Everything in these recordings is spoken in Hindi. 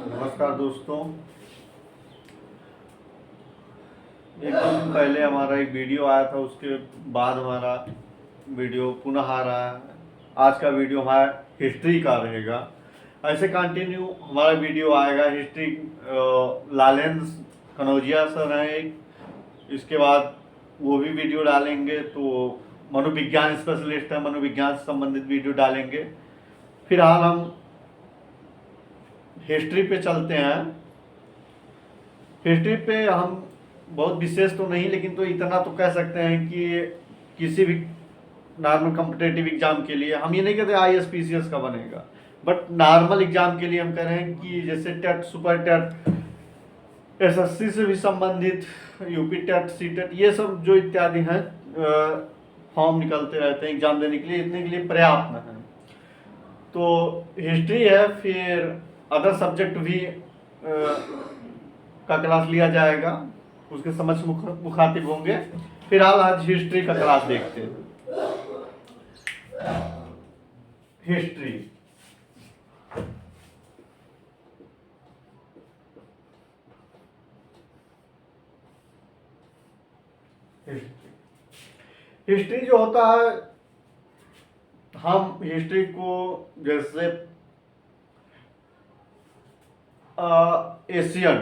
नमस्कार दोस्तों। एक दो दिन पहले हमारा एक वीडियो आया था, उसके बाद हमारा वीडियो पुनः आ रहा है। आज का वीडियो हमारा हिस्ट्री का रहेगा। ऐसे कंटिन्यू हमारा वीडियो आएगा। हिस्ट्री लालेंद्र कनौजिया सर हैं एक, इसके बाद वो भी वीडियो डालेंगे। तो मनोविज्ञान स्पेशलिस्ट है, मनोविज्ञान से संबंधित वीडियो डालेंगे। फिलहाल हम हिस्ट्री पे चलते हैं। हिस्ट्री पे हम बहुत विशेष तो नहीं, लेकिन तो इतना तो कह सकते हैं कि किसी भी नॉर्मल कॉम्पिटेटिव एग्जाम के लिए, हम ये नहीं कहते IAS PCS का बनेगा, बट नॉर्मल एग्जाम के लिए हम कह रहे हैं कि जैसे टेट, सुपर टेट, SSC से भी संबंधित, यूपी टेट, सी टेट, ये सब जो इत्यादि हैं फॉर्म निकलते रहते हैं एग्जाम देने के लिए, इतने के लिए पर्याप्त है। तो हिस्ट्री है, फिर अदर सब्जेक्ट भी का क्लास लिया जाएगा, उसके समझ मुखातिब होंगे। फिलहाल आज हिस्ट्री का क्लास देखते हैं। हिस्ट्री हिस्ट्री जो होता है, हम हिस्ट्री को जैसे एशियन,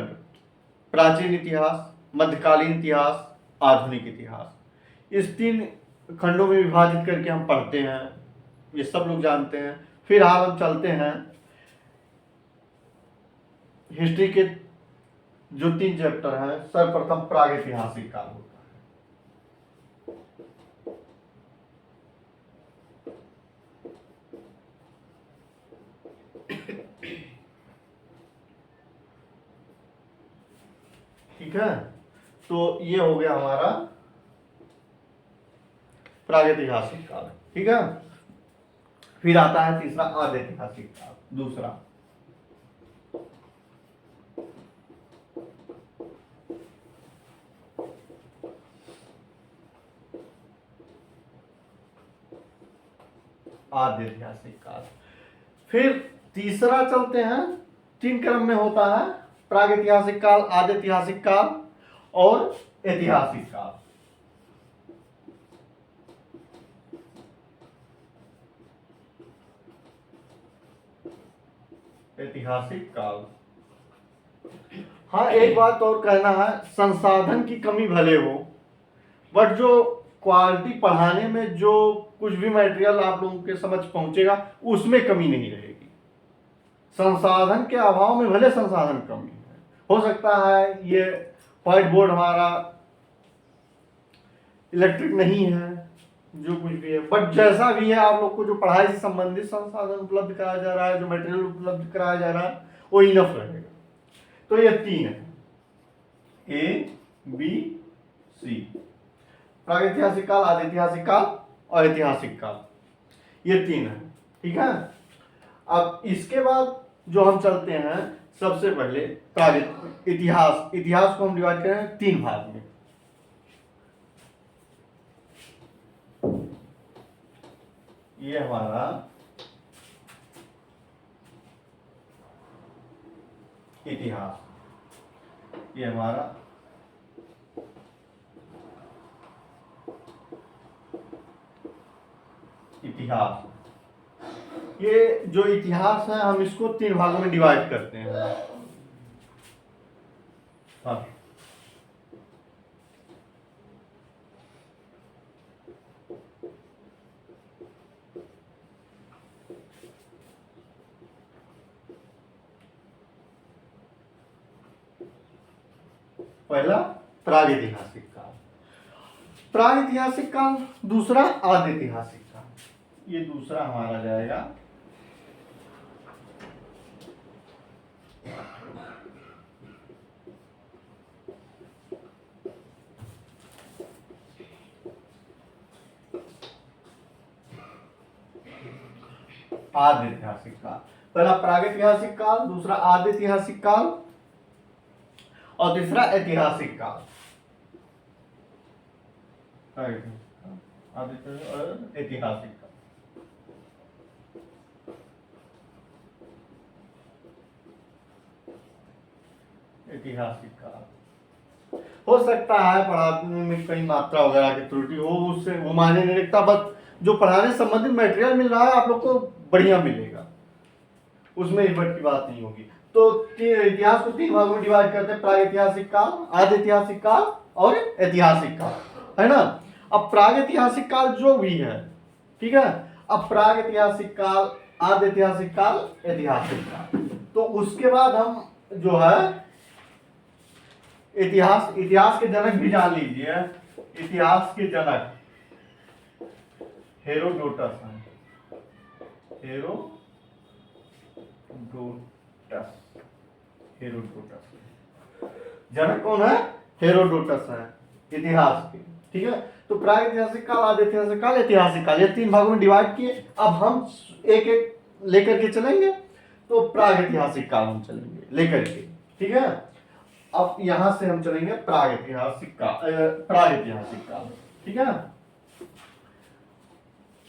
प्राचीन इतिहास, मध्यकालीन इतिहास, आधुनिक इतिहास, इस तीन खंडों में विभाजित करके हम पढ़ते हैं। ये सब लोग जानते हैं। फिलहाल हम चलते हैं हिस्ट्री के जो 3 चैप्टर हैं। सर्वप्रथम प्रागैतिहासिक काल होता है। ठीक है, तो ये हो गया हमारा प्रागैतिहासिक काल। ठीक है, फिर आता है तीसरा आधैतिहासिक काल, दूसरा। आधैतिहासिक काल। फिर तीसरा चलते हैं, 3 क्रम में होता है: प्रागैतिहासिक काल, आधैतिहासिक काल और ऐतिहासिक काल। ऐतिहासिक काल। हाँ, एक बात और कहना है, संसाधन की कमी भले हो, बट जो क्वालिटी पढ़ाने में जो कुछ भी मटेरियल आप लोगों के समझ पहुंचेगा, उसमें कमी नहीं रहेगी। संसाधन के अभाव में भले संसाधन कमी है, हो सकता है ये व्हाइट बोर्ड हमारा इलेक्ट्रिक नहीं है, जो कुछ भी है, बट जैसा भी है, आप लोग को जो पढ़ाई से संबंधित संसाधन उपलब्ध कराया जा रहा है, जो मटेरियल उपलब्ध कराया जा रहा है, वो इनफ रहेगा। तो ये 3 है, ABC: प्रागैतिहासिक काल, आधैतिहासिक काल और ऐतिहासिक काल। ये 3 है। ठीक है, अब इसके बाद जो हम चलते हैं, सबसे पहले इतिहास। इतिहास को हम डिवाइड करें 3 भाग में। ये हमारा इतिहास, ये हमारा इतिहास। ये जो इतिहास है, हम इसको 3 भागों में डिवाइड करते हैं। हाँ, पहला प्रागैतिहासिक काल, प्रागैतिहासिक काल, दूसरा आधैतिहासिक काल। ये दूसरा हमारा जाएगा। आधैतिहासिक काल, पहला प्रागैतिहासिक काल, दूसरा आधैतिहासिक काल और तीसरा ऐतिहासिक काल। ऐतिहासिक काल। ऐतिहासिक काल। हो सकता है पढ़ाने में कई मात्रा वगैरह की त्रुटि हो, उससे वो मायने नहीं रखता, बस जो पढ़ाने संबंधित मटेरियल मिल रहा है आप लोग को बढ़िया मिलेगा, उसमें इफर्ट की बात नहीं होगी। तो इतिहास को 3 भागों में डिवाइड करते हैं, प्रागैतिहासिक काल, आदि ऐतिहासिक काल और ऐतिहासिक काल, है ना। अब प्रागैतिहासिक काल जो भी है, ठीक है, अब प्रागैतिहासिक काल, आदि ऐतिहासिक काल, ऐतिहासिक काल, तो उसके बाद हम जो है इतिहास के जनक भी जान लीजिए। इतिहास के जनक हेरोडोटस हैं, हेरोडोटस जनक कौन है? हेरोडोटस है इतिहास के, ठीक है। तो प्रागैतिहासिक काल, आदि ऐतिहासिक काल, ऐतिहासिक काल, ये 3 भागों में डिवाइड किए। अब हम एक एक लेकर के चलेंगे। तो प्रागैतिहासिक काल हम चलेंगे लेकर के, ठीक है। अब यहां से हम चलेंगे प्रागैतिहासिक काल, ठीक है।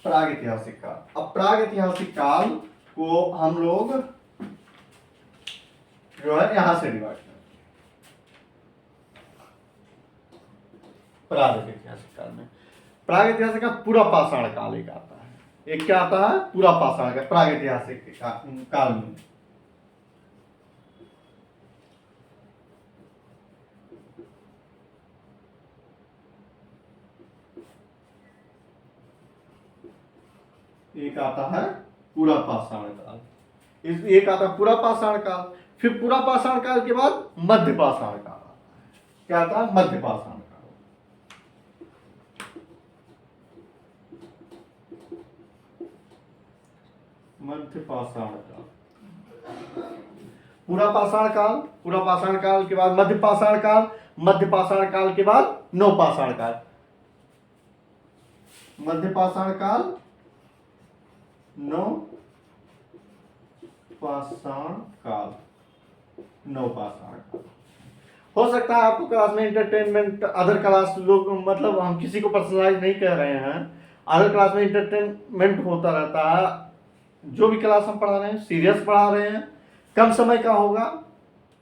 प्रागैतिहासिक काल, अब प्रागैतिहासिक काल को हम लोग जो है यहां से डिवाइड करें। प्रागैतिहासिक काल में, प्रागैतिहासिक का पूरा पाषाण काल एक आता है। एक क्या आता है? पूरा पाषाण काल प्रागैतिहासिक काल में। एक आता है पूरा पाषाण काल, एक आता है पूरा पाषाण काल, फिर पूरा पाषाण काल के बाद मध्य पाषाण काल आता है। क्या आता है? मध्य पाषाण काल। मध्य पाषाण काल, पूरा पाषाण काल, पूरा पाषाण काल के बाद मध्य पाषाण काल, मध्य पाषाण काल के बाद नवपाषाण काल, मध्य पाषाण काल, नवपाषाण काल, नवपाषाण काल। हो सकता है आपको क्लास में इंटरटेनमेंट, अदर क्लास लोग, मतलब हम किसी को पर्सनलाइज नहीं कह रहे हैं, अदर क्लास में इंटरटेनमेंट होता रहता है। जो भी क्लास हम पढ़ा रहे हैं सीरियस पढ़ा रहे हैं, कम समय का होगा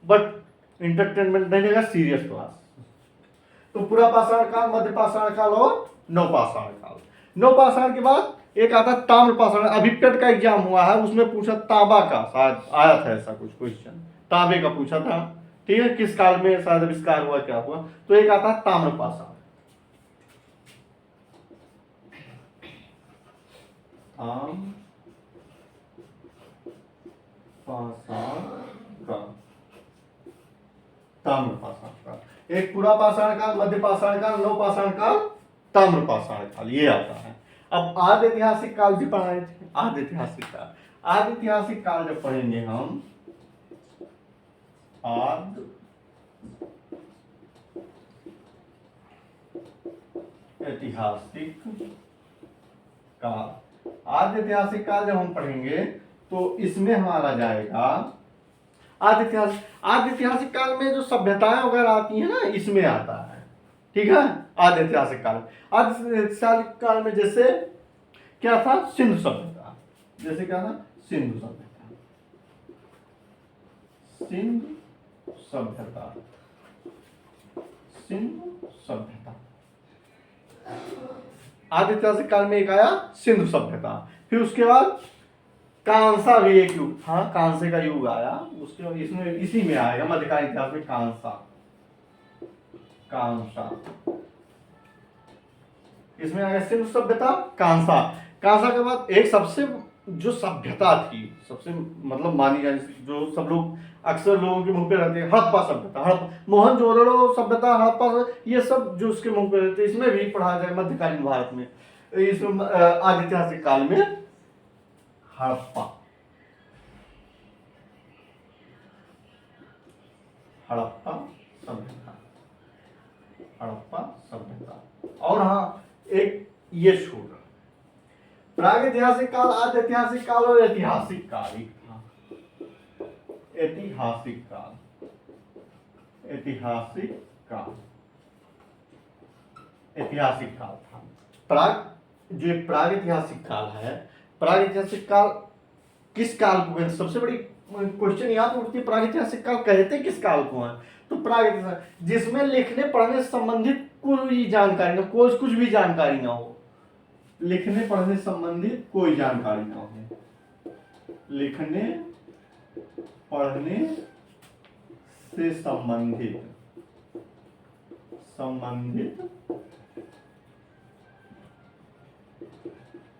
बट इंटरटेनमेंट नहीं देगा, सीरियस क्लास। तो पूरा पाषाण काल, मध्य पाषाण काल और नवपाषाण काल। नवपाषाण के बाद एक आता ताम्र पाषाण। अभी पेट का एग्जाम हुआ है, उसमें पूछा तांबा का, शायद आया था ऐसा कुछ क्वेश्चन, तांबे का पूछा था, ठीक है, किस काल में शायद आविष्कार हुआ, क्या हुआ। तो एक आता है ताम्र पाषाण, ताम्र पाषाण काल। एक पूरा पाषाण काल, मध्य पाषाण काल, नवपाषाण काल, ताम्र पाषाण काल, ये आता है। अब आदि ऐतिहासिक काल भी पढ़ाए थे, आदि ऐतिहासिक काल, आदि ऐतिहासिक काल जब पढ़ेंगे हम, आदि ऐतिहासिक काल, आदि ऐतिहासिक काल जब हम पढ़ेंगे तो इसमें हमारा जाएगा आदि ऐतिहासिक काल में जो सभ्यताएं वगैरह आती है ना, इसमें आता है, ठीक है। आदि ऐतिहासिक काल, आदि ऐतिहासिक काल में जैसे क्या था? सिंधु सभ्यता, जैसे क्या था? सिंधु सभ्यता, सिंधु सभ्यता, सिंधु सभ्यता। आदि ऐतिहासिक काल में एक आया सिंधु सभ्यता। फिर उसके बाद कांसा भी एक युग, हाँ, कांसे का युग आया, उसके इसमें इसी में आएगा मध्यकालीन इतिहास में कांसा, कांसा, इसमें आएगा सिंधु सभ्यता, कांसा। कांसा के बाद एक सबसे जो सभ्यता थी, सबसे मतलब मानी जाए, जो सब लोग अक्सर लोगों के मुंह पे रहते हैं, हड़प्पा सभ्यता, मोहनजोदड़ो सभ्यता, हड़प्पा, ये सब जो उसके मुंह पे रहते हैं, इसमें भी पढ़ाया जाए मध्यकालीन भारत में, इसमें आदि ऐतिहासिक काल में हड़प्पा, हड़प्पा सभ्यता, हड़प्पा सभ्यता। और हाँ, एक ये छोड़, प्रागैतिहासिक काल, आदि ऐतिहासिक काल और ऐतिहासिक काल, एक था ऐतिहासिक काल, ऐतिहासिक काल, ऐतिहासिक काल था। जो प्रागैतिहासिक काल है, प्रागैतिहासिक काल किस काल को कहते हैं? सबसे बड़ी क्वेश्चन यहाँ पे उठती है, प्रागैतिहासिक काल कहते किस काल को है? तो प्रागैतिहासिक जिसमें लिखने पढ़ने से संबंधित कोई जानकारी ना, कोई कुछ भी जानकारी ना हो, लिखने पढ़ने से संबंधित कोई जानकारी ना हो, लिखने पढ़ने से संबंधित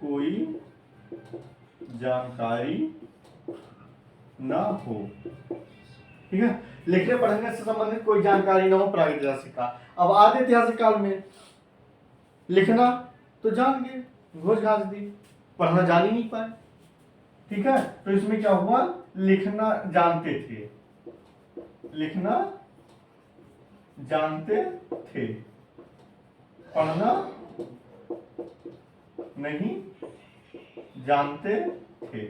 कोई जानकारी ना हो, ठीक है। लिखने पढ़ने से संबंधित कोई जानकारी ना हो, प्रागैतिहासिक काल। अब आदि ऐतिहासिक काल में लिखना तो जान गए, घोष घास दी, पढ़ना जान ही नहीं पाए, ठीक है। तो इसमें क्या हुआ, लिखना जानते थे, लिखना जानते थे, पढ़ना नहीं जानते थे,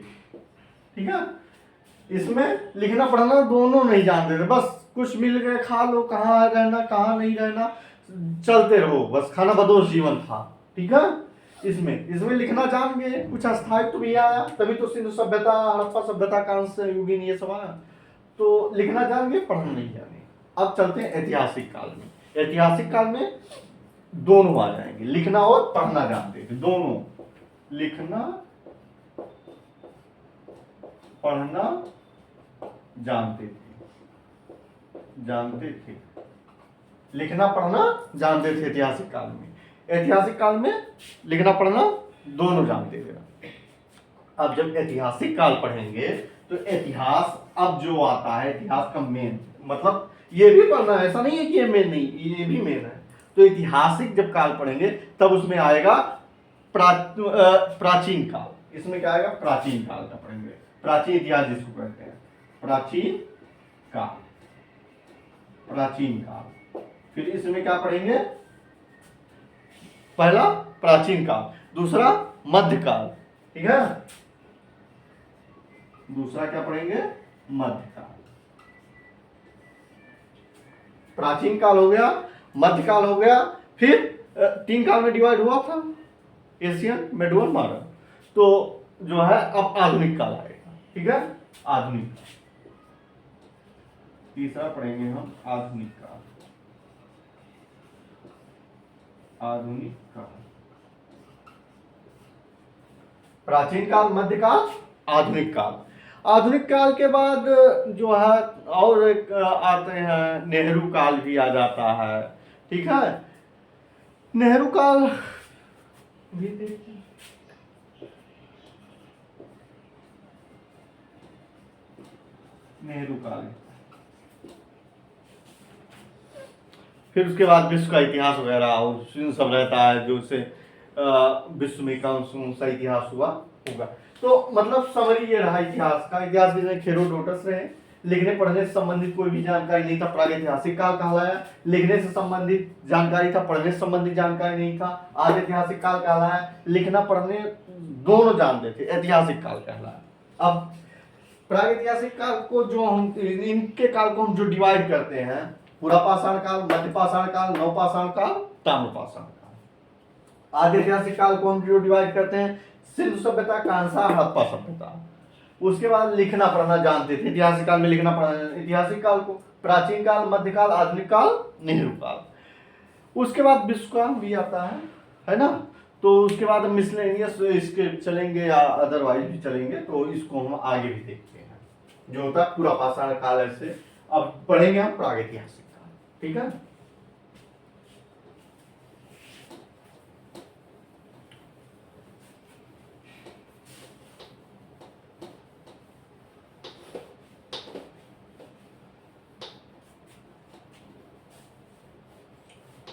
ठीक है। इसमें लिखना पढ़ना दोनों नहीं जानते थे, बस कुछ मिल गए खा लो, कहाँ रहना कहाँ नहीं रहना, चलते रहो, बस खाना बदोश जीवन था, ठीक है। इसमें लिखना जान गए, कुछ अस्थायित्व भी आया, तभी तो सिंधु सभ्यता, हड़प्पा सभ्यता का अंश युगीन ये सब आया। तो लिखना जान गए, पढ़ना नहीं जाने। अब चलते हैं ऐतिहासिक काल में। ऐतिहासिक काल में दोनों आ जाएंगे, लिखना और पढ़ना जानते थे, दोनों, लिखना पढ़ना जानते थे, लिखना पढ़ना जानते थे ऐतिहासिक काल में। ऐतिहासिक काल में लिखना पढ़ना दोनों जानते थे। अब जब ऐतिहासिक काल पढ़ेंगे तो इतिहास अब जो आता है, इतिहास का मेन मतलब ये भी पढ़ना है, ऐसा नहीं है कि ये मेन नहीं, ये भी मेन है। तो ऐतिहासिक जब काल पढ़ेंगे तब उसमें आएगा प्राचीन काल। इसमें क्या आएगा, प्राचीन काल का पढ़ेंगे, प्राचीन इतिहास जिसको कहते हैं, प्राचीन काल, प्राचीन काल। फिर इसमें क्या पढ़ेंगे, पहला प्राचीन काल, दूसरा मध्यकाल, ठीक है। दूसरा क्या पढ़ेंगे, मध्यकाल। प्राचीन काल हो गया, मध्यकाल हो गया, फिर 3 काल में डिवाइड हुआ था, एशियन, मेडुअल, मॉडर्न। तो जो है अब आधुनिक काल आएगा, ठीक है, आधुनिक काल। तीसरा पढ़ेंगे हम आधुनिक काल, आधुनिक काल। प्राचीन काल, मध्यकाल, आधुनिक काल। आधुनिक काल के बाद जो है और एक आते हैं, नेहरू काल भी आ जाता है, ठीक है। नेहरू काल भी देखिए, नेहरू काल। फिर उसके बाद विश्व का इतिहास वगैरह और सब रहता है, जो से विश्व में कौन सा इतिहास हुआ होगा। तो मतलब समरी ये रहा इतिहास का। इतिहास के हेरोडोटस रहे, लिखने पढ़ने से संबंधित कोई भी जानकारी नहीं था, प्रागैतिहासिक काल कहलाया। लिखने से संबंधित जानकारी था, पढ़ने से संबंधित जानकारी नहीं था, आदि ऐतिहासिक काल कहलाया। लिखना पढ़ने दोनों जानते थे, ऐतिहासिक काल कहलाया। अब प्रागैतिहासिक काल को जो हम इनके काल को हम जो डिवाइड करते हैं, पूरा पाषाण काल, मध्य पाषाण काल, नवपाषाण काल, ताम्रपाषाण काल। आदि ऐतिहासिक काल को हम जो डिवाइड करते हैं, सिंधु सभ्यता, कांसा, हड़प्पा सभ्यता। उसके बाद लिखना पढ़ना जानते थे, ऐतिहासिक काल में लिखना पढ़ना, ऐतिहासिक काल को प्राचीन काल, मध्यकाल, आधुनिक काल, नेहरू काल। उसके बाद विश्व का भी आता है ना। तो उसके बाद मिसलेनियस इसके चलेंगे या अदरवाइज भी चलेंगे, तो इसको हम आगे भी देखते हैं, जो होता है पूरा पाषाण काल। ऐसे अब पढ़ेंगे हम प्रागैतिहासिक काल, ठीक है।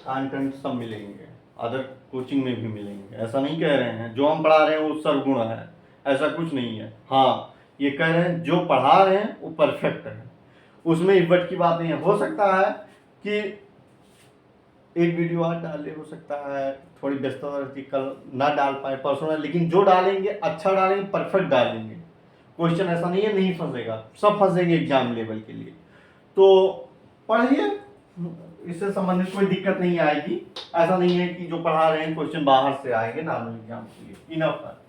कंटेंट सब मिलेंगे, अदर कोचिंग में भी मिलेंगे, ऐसा नहीं कह रहे हैं जो हम पढ़ा रहे हैं वो सर्वगुण है, ऐसा कुछ नहीं है। हाँ, ये कह रहे हैं जो पढ़ा रहे हैं वो परफेक्ट है, उसमें इवट की बात नहीं है। हो सकता है कि एक वीडियो आज डाले, हो सकता है थोड़ी व्यस्तता रहती, कल ना डाल पाए, परसों, लेकिन जो डालेंगे अच्छा डालेंगे, परफेक्ट डालेंगे। क्वेश्चन ऐसा नहीं है नहीं फंसेगा, सब फंसेंगे एग्जाम लेवल के लिए। तो पढ़िए, इससे संबंधित कोई दिक्कत नहीं आएगी। ऐसा नहीं है कि जो पढ़ा रहे हैं क्वेश्चन बाहर से आएंगे नॉर्मल एग्जाम के लिए, इनफ है।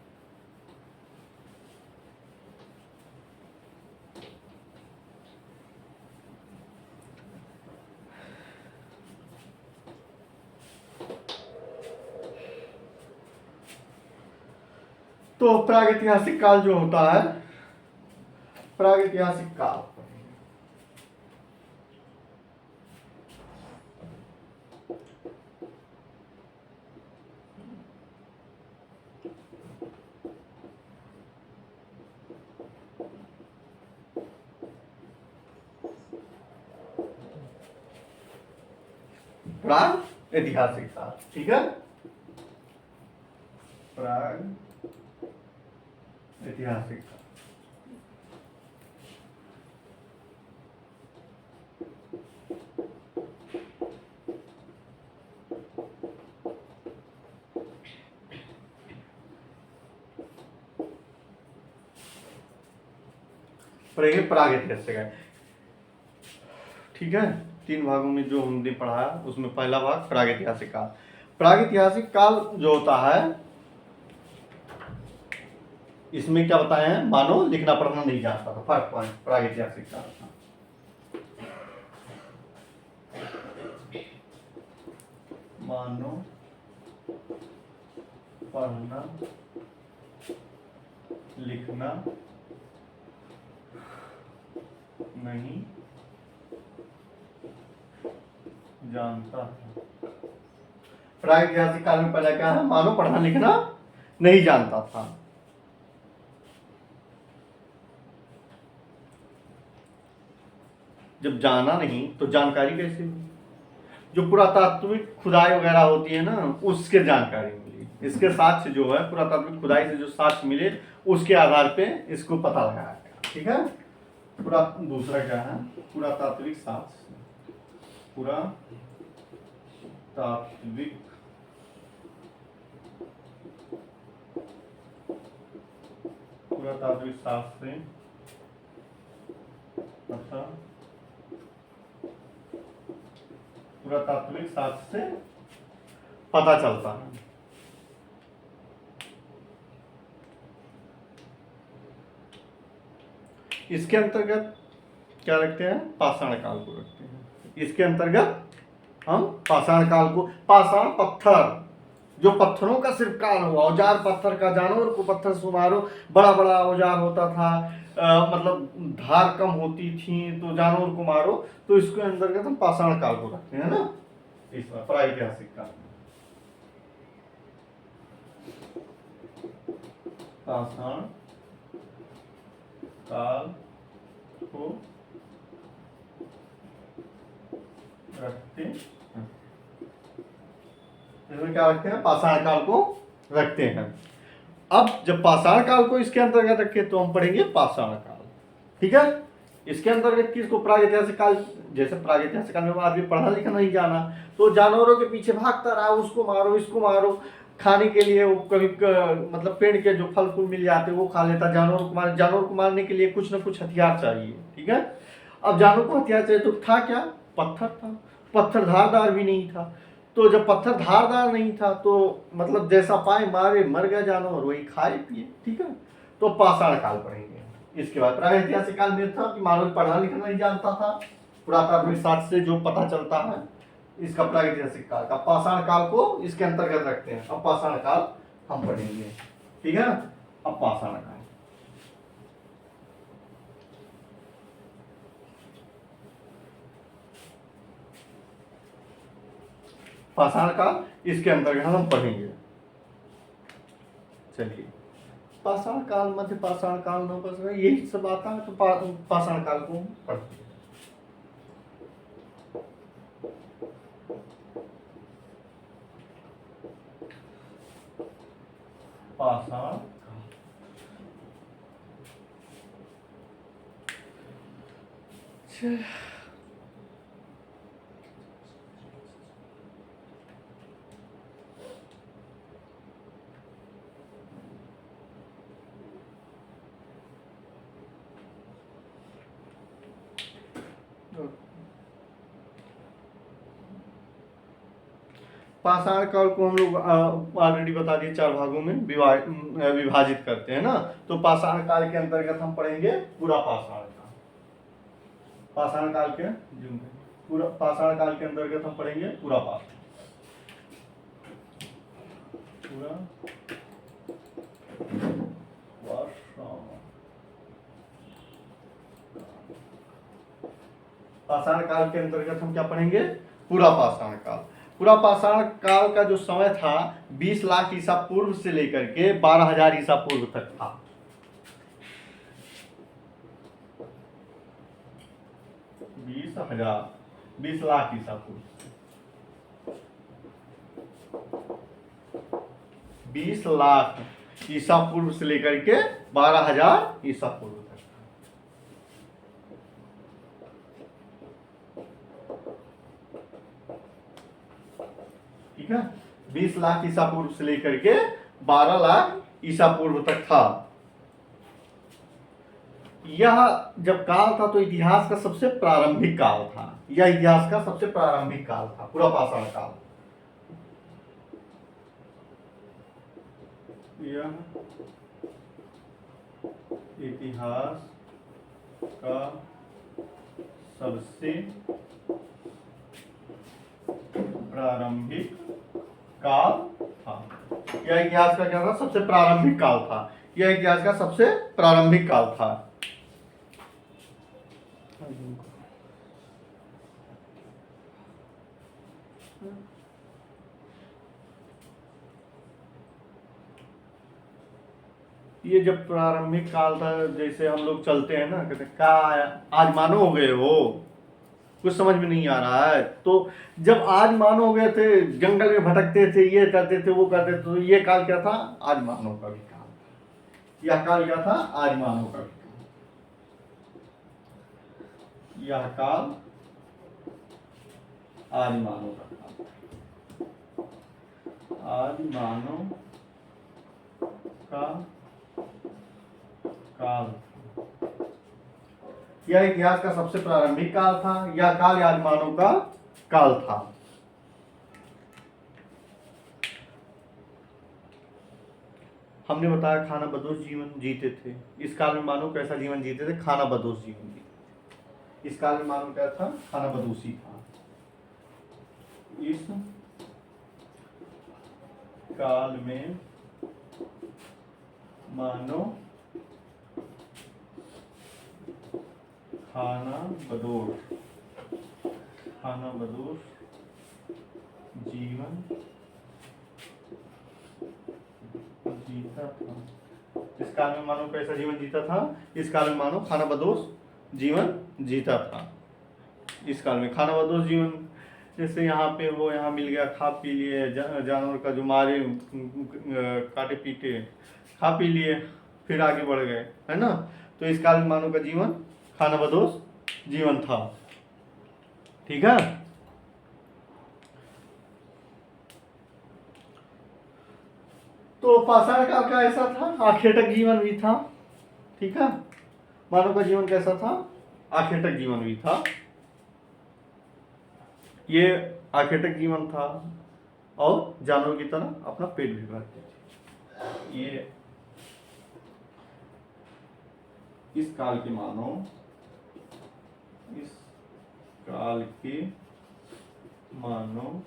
तो प्रागैतिहासिक काल जो होता है, प्रागैतिहासिक काल, प्राग ऐतिहासिक काल, ठीक है, प्राग ऐतिहासिक काल। पढ़ेंगे प्रागैतिहासिक है, ठीक है। 3 भागों में जो हमने पढ़ा उसमें पहला भाग प्रागैतिहासिक काल। प्रागैतिहासिक काल जो होता है, इसमें क्या बताए हैं, मानव लिखना पढ़ना नहीं जानता था, फर्स्ट पॉइंट प्रागैतिहासिक काल था। मानव पढ़ना लिखना नहीं जानता था। प्रागैतिहासिक काल में पहला क्या है, मानव पढ़ना लिखना नहीं जानता था। जब जाना नहीं तो जानकारी कैसे हुई? जो पुरातात्विक खुदाई वगैरह होती है ना, उसके जानकारी मिली। इसके साक्ष्य जो है, पुरातात्विक खुदाई से जो साक्ष्य मिले उसके आधार पे इसको पता लगाया गया, ठीक है। दूसरा क्या है, पुरातात्विक साक्ष्य, पुरातात्विक साक्ष्य से पुरातात्विक साक्ष्य से पता चलता है। इसके अंतर्गत क्या रखते हैं, पाषाण काल को रखते हैं। इसके अंतर्गत हम पाषाण काल को, पाषाण पत्थर, जो पत्थरों का सिर्फ काल हुआ, औजार पत्थर का, जानवर को पत्थर से मारो, बड़ा बड़ा औजार होता था, मतलब धार कम होती थी तो जानवर को मारो, तो इसके अंतर्गत हम पाषाण काल को रखते हैं ना, इस प्रागैतिहासिक काल। पाषाण काल को रखते हैं, इसमें क्या रखते हैं, पाषाण काल को रखते हैं। अब जब पाषाण काल को इसके अंतर्गत रखे तो हम पढ़ेंगे पाषाण काल, ठीक है। इसके अंतर्गत किसको, प्रागैतिहासिक काल। जैसे प्रागैतिहासिक काल में आदमी पढ़ा लिखा नहीं जाना, तो जानवरों के पीछे भागता रहा, उसको मारो इसको मारो, खाने के लिए वो कभी मतलब पेड़ के जो फल फूल मिल जाते वो खा लेता। जानवर को मारने के लिए कुछ ना कुछ हथियार चाहिए, ठीक है। अब जानवर को हथियार चाहिए तो था क्या, पत्थर था। पत्थर धारदार भी नहीं था, तो जब पत्थर धारदार नहीं था तो मतलब जैसा पाए मारे, मर गया जानवर, वही खाए पिए, ठीक है। तो पाषाण काल पढ़ेंगे। इसके बाद प्रागैतिहासिक काल में था कि मानव पढ़ना लिखना नहीं जानता था, पुरातात्विक साक्ष्य से जो पता चलता है, इसका प्रागैतिहासिक काल का। पाषाण काल को इसके अंतर्गत रखते हैं। अब पाषाण काल हम पढ़ेंगे, ठीक है। अब पाषाण काल, पाषाण काल इसके अंतर्गत हम पढ़ेंगे। चलिए, पाषाण काल, मध्य पाषाण काल, नवपाषाण, यही सब आता है, तो पाषाण काल को पढ़ते हैं। पाषाण पाषाण काल को हम लोग ऑलरेडी बता दिए 4 भागों में विभाजित करते हैं ना। तो पाषाण काल के अंतर्गत हम पढ़ेंगे पूरा पाषाण काल। पाषाण काल के पूरा पाषाण काल के अंतर्गत हम पढ़ेंगे पूरा पाषाण, पूरा पाषाण काल के अंतर्गत हम क्या पढ़ेंगे? पूरा पाषाण काल। पूरा पाषाण काल का जो समय था 20 लाख ईसा पूर्व से लेकर के 12,000 ईसा पूर्व तक था। 20 लाख ईसा पूर्व, 20 लाख ईसा पूर्व से लेकर के 12,000 ईसा पूर्व तक। ठीक है, 20 लाख ईसा पूर्व से लेकर के 12 लाख ईसा पूर्व तक था। यह जब काल था तो इतिहास का सबसे प्रारंभिक काल था। यह इतिहास का सबसे प्रारंभिक काल था, पूरा पाषाण काल। यह इतिहास का सबसे प्रारंभिक काल था। यह इतिहास का क्या था? सबसे प्रारंभिक काल था। यह इतिहास का सबसे प्रारंभिक काल था। ये जब प्रारंभिक काल था, जैसे हम लोग चलते हैं ना, कहते का आज मानो हो गए हो, कुछ समझ में नहीं आ रहा है। तो जब आज मानो हो गए थे, जंगल में भटकते थे, ये करते थे, वो करते थे, तो ये काल क्या था? आज मानो का भी काल। यह काल क्या था? आज मानो का भी काल। यह काल आज मानो का काल, आज मानो का काल। यह इतिहास का सबसे प्रारंभिक काल था। यह काल आज मानव का काल था। हमने बताया खाना बदोश जीवन जीते थे। इस काल में मानव कैसा जीवन जीते थे? खाना बदोश जीवन जीते थे। इस काल में मानव क्या था? खाना बदोशी था। इस काल में मानव खाना बदोश जीवन जीता था। इस काल में मानव कैसा जीवन जीता था? इस काल में मानव खाना बदोश जीवन जीता था। इस काल में खाना बदोश जीवन, जैसे यहाँ पे वो यहाँ मिल गया, खा पी लिए, जानवर का जो मारे काटे पीटे खा पी लिए, फिर आगे बढ़ गए, है ना। तो इस काल में मानव का जीवन खाना बदोश जीवन था। ठीक है। तो पाषाण काल का ऐसा था, आखेटक जीवन भी था। ठीक है, मानव का जीवन कैसा था? आखेटक जीवन भी था। ये आखेटक जीवन था और जानवर की तरह अपना पेट भी भरते थे। ये इस काल के मानव, इस काल के मानव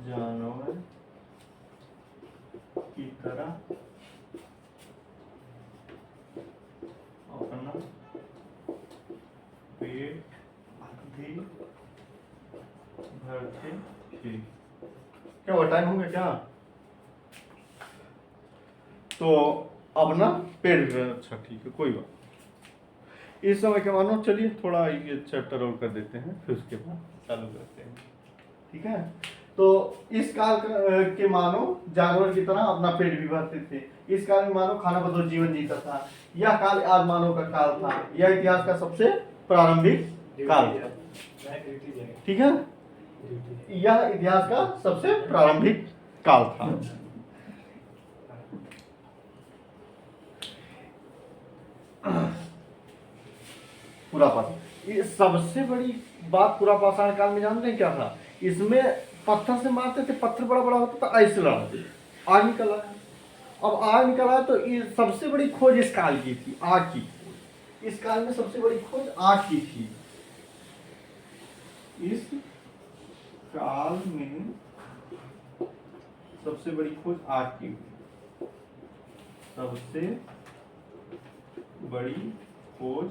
जानवर की तरह अपना पेट भी भरते थे। क्या वो टाइम हो गया क्या? तो अपना पेट भी, अच्छा ठीक है, कोई बात। इस समय के मानो, चलिए थोड़ा ये चैप्टर और कर देते हैं, फिर उसके बाद चालू करते हैं। ठीक है, तो इस काल के मानो जानवर की तरह अपना पेट भी भरते थे। इस काल में मानो खाना बदोश जीवन जीता था। यह काल आज मानव का काल था। यह इतिहास का सबसे प्रारंभिक काल था। ठीक है, यह इतिहास का सबसे प्रारंभिक काल था। पूरा पाषाण, ये सबसे बड़ी बात पूरा पाषाण काल में जानते हैं क्या था? इसमें पत्थर से मारते थे, पत्थर बड़ा बड़ा होता था, ऐसे लड़ाते, आग निकल आया। अब आग निकल आया तो ये सबसे बड़ी खोज इस काल की थी, आग की। इस काल में सबसे बड़ी खोज आग की थी। इस काल में सबसे बड़ी खोज आग की। सबसे बड़ी खोज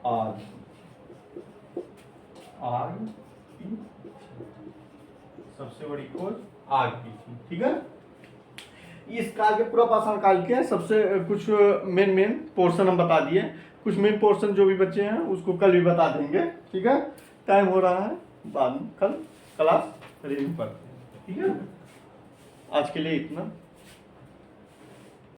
आग आग की, सबसे बड़ी खोज आग की थी। ठीक है, इस काल के पूरा पाषाण काल के सबसे कुछ मेन पोर्शन हम बता दिए। कुछ मेन पोर्शन जो भी बच्चे हैं उसको कल भी बता देंगे। ठीक है, टाइम हो रहा है, बाद में कल क्लास रिव्यू करते हैं। ठीक है, आज के लिए इतना।